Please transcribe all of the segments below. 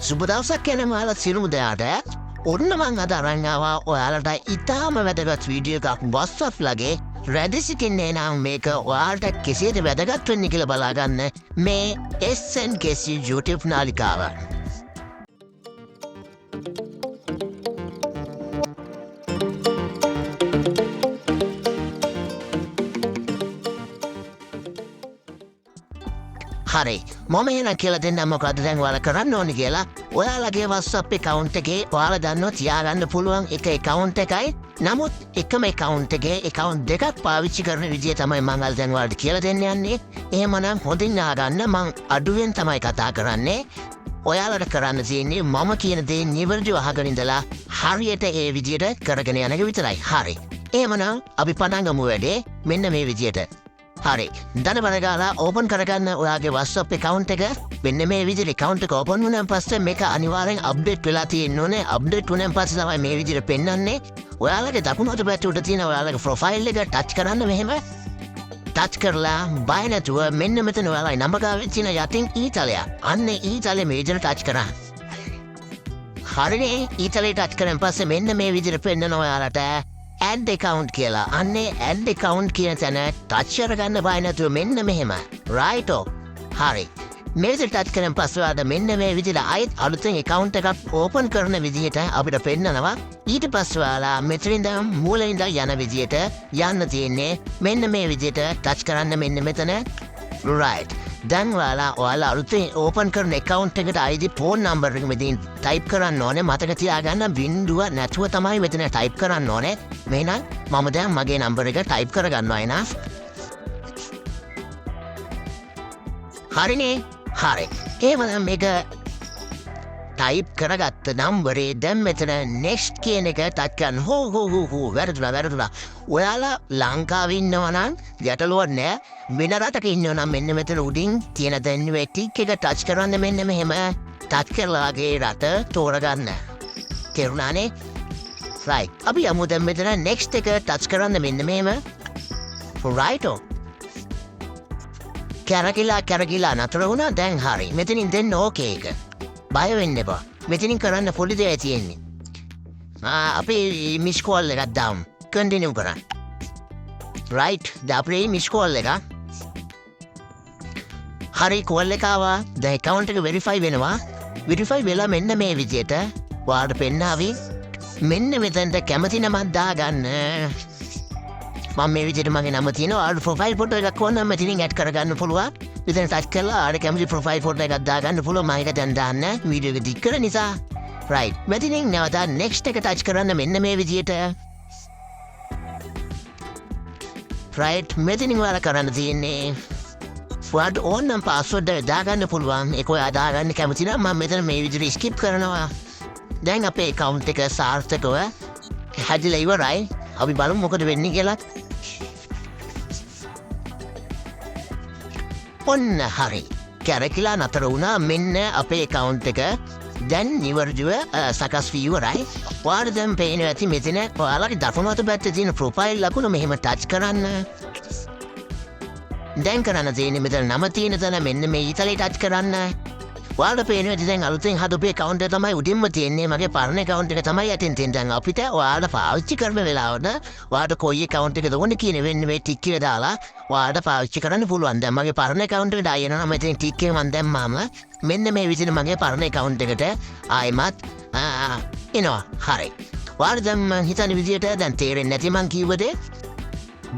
සුබ දවසක් යන ඔයාලා සියලුම දෙනාට ඔන්න මං අද අරන් ආවා ඔයාලට ඉතාම වැදගත් වීඩියෝ එකක් WhatsApp ලගේ රැඳී සිටින්නේ නම් මේක ඔයාලට කෙසේද වැදගත් වෙන්නේ කියලා බලාගන්න මේ SNKC YouTube නාලිකාව. හරි මම එහෙනම් කියලා දෙන්න මොකද දැන් ඔයාලා කරන්න ඕනේ කියලා ඔයාලගේ WhatsApp account එකේ ඔයාලා දන්නව තියාගන්න පුළුවන් එක account එකයි නමුත් එකම account එකේ account දෙකක් පාවිච්චි කරන විදිය තමයි මම අද දැන් ඔයාලට කියලා දෙන්න යන්නේ. එහෙමනම් හොඳින් අහගන්න මම අඩුවෙන් තමයි කතා කරන්නේ. ඔයාලට කරන්න තියෙන්නේ මම කියන දේ නිවැරදිව අහගෙන ඉඳලා හරියට ඒ විදියට කරගෙන යන එක විතරයි. හරි. එහෙමනම් අපි පටන් ගමු වැඩේ මෙන්න මේ විදියට. හරි දන බලගාලා ඕපන් කරගන්න ඔයාගේ WhatsApp account එක මෙන්න මේ විදිහට account එක ඕපන් වුණාන් පස්සේ මේක අනිවාර්යෙන් අප්ඩේට් වෙලා තියෙන්න ඕනේ. අප්ඩේට් වුණාන් පස්සේ තමයි මේ විදිහට පෙන්වන්නේ. ඔයාලගේ දකුණු අත පැත්තේ උඩ තියෙන ඔයාලගේ ප්‍රොෆයිල් එක ටච් කරන්න මෙහෙම ටච් කරලා බය නැතුව මෙන්න මෙතන ඔයාලයි නම්බර ගාවේ තියෙන යටින් ඊතලය. අන්න ඊතලෙ මේ විදිහට ටච් කරා. හරිනේ ඊතලෙ ටච් කරන් පස්සේ මෙන්න මේ විදිහට පෙන්වන ඔයාලට add account කියලා. අන්නේ add account කියන තැන ටච් කරගන්න බය නැතුව මෙන්න මෙහෙම. right ඔ. හරි. මේ විදිහට ටච් කරන් පස්සේ ආද මෙන්න මේ විදිහට ආයෙත් අලුතෙන් account එකක් open කරන විදිහට අපිට පෙන්නනවා. ඊට පස්සේ ඔයාලා මෙතනින් දැන් මූලින් ඉඳන් යන විදිහට යන්න තියෙන්නේ. මෙන්න මේ විදිහට ටච් කරන්න මෙන්න මෙතන. right. දැන් ඔයාලා අලුතෙන් ඕපන් කරන account එකට ID phone number එක මෙතනින් type කරන්න ඕනේ. මතක තියාගන්න බිංදුව නැතුව තමයි මෙතන type කරන්න ඕනේ. මෙහෙනම් මම දැන් මගේ number එක type කරගන්නවා එනවා. හරිනේ. හරි. එහෙනම් මේක type කරගත්ත නම්බරේ දැන් මෙතන next කියන එක ටච් කරන්න. හෝ වැරදුනා. ඔයාලා ලංකාවේ ඉන්නවා නම් ගැටලුවක් නෑ. වෙන රටක ඉන්නවා නම් මෙන්න මෙතන උඩින් තියෙන දැන්ුවේ ටික් එක ටච් කරන්න මෙන්න මෙහෙම ටච් කරලාගේ රට තෝරගන්න. තේරුණානේ? right. අපි යමු දැන් මෙතන next එක ටච් කරන්න මෙන්න මෙහෙම. right ඔ. කැරකිලා නතර වුණා. දැන් හරි. මෙතනින් දෙන්න ඕකේ එක. බය වෙන්න එපා. මෙතනින් කරන්න පොඩි දෙයක් තියෙන්නේ. අපි මිස් කෝල් එකක් දාමු. කන්ටිනියු කරන්න. right. දැන් අපේ මිස් කෝල් එක. හරි කෝල් එක ආවා. දැන් account එක verify වෙනවා. verify වෙලා මෙන්න මේ විදියට ඔයාලට පෙන්නාවි. මෙන්න මෙතනට කැමති නමක් දාගන්න. මම මේ විදිහට මගේ නම තියෙනවා. ආඩ් ප්‍රොෆයිල් ෆොටෝ එකක් ඕන නම් මෙතනින් ඇඩ් කරගන්න පුළුවන්. මෙතන ටච් කරලා ආඩ් කැමති ප්‍රොෆයිල් ෆොටෝ එකක් දාගන්න පුළුවන්. මම ඒක දැන් දාන්න වීඩියෝ එක දික් කරන නිසා. right. මෙතනින් නැවත next එක ටච් කරන්න මෙන්න මේ විදිහට. right. මෙතනින් ඔයාලා කරන්න තියෙන්නේ ඔයාලට ඕන නම් password එක දාගන්න පුළුවන්. ඒක ඔයා දාගන්න කැමති නම් මම මෙතන මේ විදිහට skip කරනවා. දැන් අපේ account එක සාර්ථකව හැදිලා ඉවරයි. අපි බලමු මොකද වෙන්නේ කියලා. ඔන්න හරි. කැරකිලා නතර වුණා. මෙන්න අපේ account එක දැන් නිවැරදිව සකස් වී ඉවරයි. ඔයාලට දැන් පේනවා ඇති මෙතන ඔයාලගේ දකුණු අත පැත්තේ තියෙන ප්‍රොෆයිල් ලකුණ මෙහෙම ටච් කරන්න. දැන් කරන්න තියෙන්නේ මෙතන නම තියෙන තැන මෙන්න මේ ඊතලේ ටච් කරන්න. ඔයාලට පේනවා ඇති දැන් අලුතෙන් හදපු account එක තමයි උඩින්ම තියෙන්නේ. මගේ පරණ account එක තමයි යටින් තියෙන්නේ. දැන් අපිට ඔයාලට පාවිච්චි කරන වෙලාවට ඔයාලට කොයි account එකද ඕනේ කියන වෙන්නේ මේ ටික් එක දාලා ඔයාලට පාවිච්චි කරන්න පුළුවන්. දැන් මගේ පරණ account එකට ආයෙ යනවා. මෙතන ටික් එක මම දැම්මාම මෙන්න මේ විදිහට මගේ පරණ account එකට ආයෙමත් එනවා. හරි. ඔයාලට දැන් මං හිතන විදිහට දැන් තේරෙන්නේ නැති මං කිව්ව දේ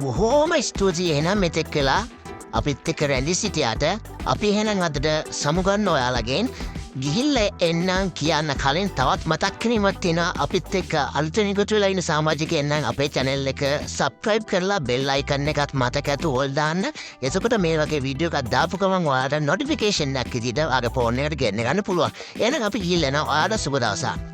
බොහොම ස්තුතියි. එහෙනම් මෙතෙක් කළා අපිත් එක්ක රැඳී සිටියාට. අපි එහෙනම් අදට සමුගන්න ඔයාලගෙන් ගිහිල්ලා එන්නම් කියන්න කලින් තවත් මතක් කිරීමක් තියෙනවා. අපිත් එක්ක අලුතෙන් එකතු වෙලා ඉන්න සමාජිකයන් නම් අපේ channel එක subscribe කරලා bell icon එකත් මතක ඇතු ඕල් දාන්න. එතකොට මේ වගේ වීඩියෝ එකක් දාපු ගමන් ඔයාලට notification එකක් විදිහට ආගේ ෆෝන් එකට ගෙන්න ගන්න පුළුවන්. එහෙනම් අපි ගිහිල්ලා යනවා. ඔයාලට සුබ දවසක්.